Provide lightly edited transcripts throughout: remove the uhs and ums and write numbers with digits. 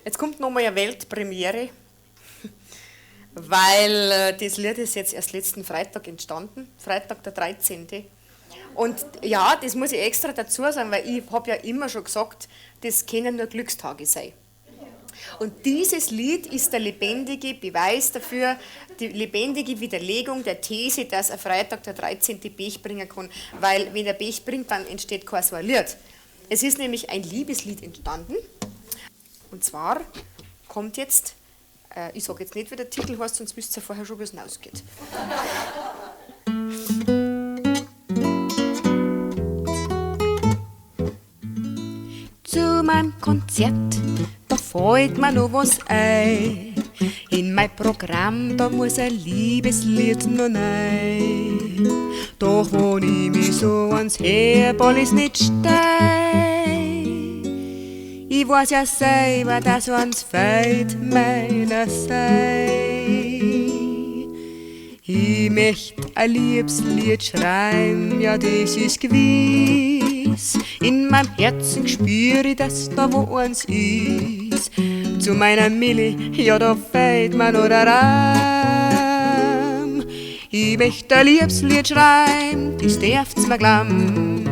Jetzt kommt nochmal eine Weltpremiere, weil das Lied ist jetzt erst letzten Freitag entstanden, Freitag der 13. Und ja, das muss ich extra dazu sagen, weil ich habe ja immer schon gesagt, das können nur Glückstage sein. Und dieses Lied ist der lebendige Beweis dafür, die lebendige Widerlegung der These, dass ein Freitag der 13. Pech bringen kann, weil wenn er Pech bringt, dann entsteht kein so ein Lied. Es ist nämlich ein Liebeslied entstanden, und zwar kommt jetzt, ich sage jetzt nicht, wie der Titel heißt, sonst wisst ihr vorher schon, wie es hinausgeht. Zu meinem Konzert, da fällt mir noch was ein. In mein Programm, da muss ein Liebeslied noch rein. Doch wo ich mich so ans Herz alles nicht stein. Ich weiß ja selber, dass uns fehlt meiner sei. Ich möcht ein Liebeslied schreiben, ja das ist gewiss. In meinem Herzen spür ich, dass da wo eins ist. Zu meiner Milli, ja da fehlt mir noch der Raum. Ich möcht ein Liebeslied schreiben, das darf's mir glauben.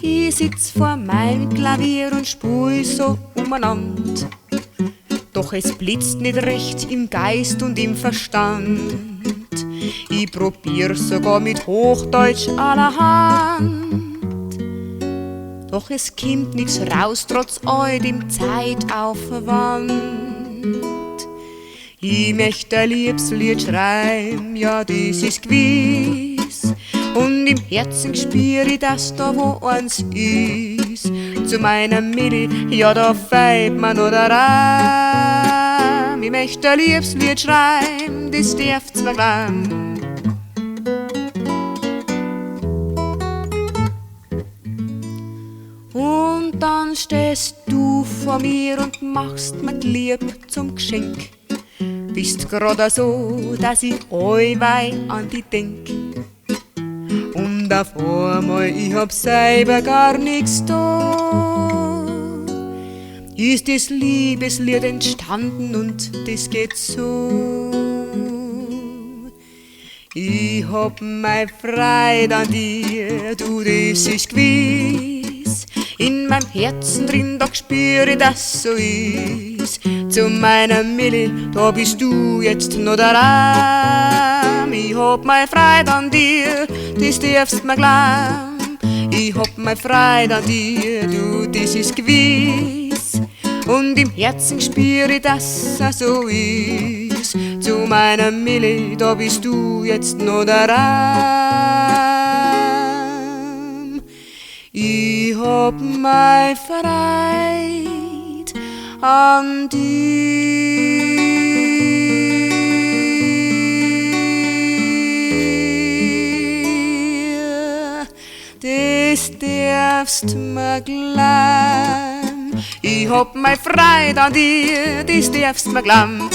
Ich sitz vor meinem Klavier und spul so umeinander. Doch es blitzt nicht recht im Geist und im Verstand. Ich probier sogar mit Hochdeutsch allerhand. Doch es kommt nix raus, trotz all dem Zeitaufwand. Ich möchte ein Liebeslied schreiben, ja das ist gewiss. Und im Herzen spür ich, dass da wo eins ist. Zu meiner Milli, ja da fehlt mir noch der Raum. Ich möchte ein Liebeslied schreiben, das darf's mir glauben. Und dann stehst du vor mir und machst mir die Liebe zum Geschenk. Bist grad so, dass ich allweil an dich denk. Und auf einmal, ich hab selber gar nix da. Ist das Liebeslied entstanden und das geht so. Ich hab mein Freude an dir, du, das ist gewiss. In meinem Herzen drin, da spür ich, dass so ist. Zu meiner Milli, da bist du jetzt noch der Raum. Ich hab mein Freude an dir, das darfst mir glauben. Ich hab mein Freude an dir, du, das ist gewiss. Und im Herzen spür ich, dass er so ist. Zu meiner Milli, da bist du jetzt noch der Raum. Ich hab mein Freude an dir, das darfst mir glauben. Ich hab mein Freude an dir, das darfst mir glauben.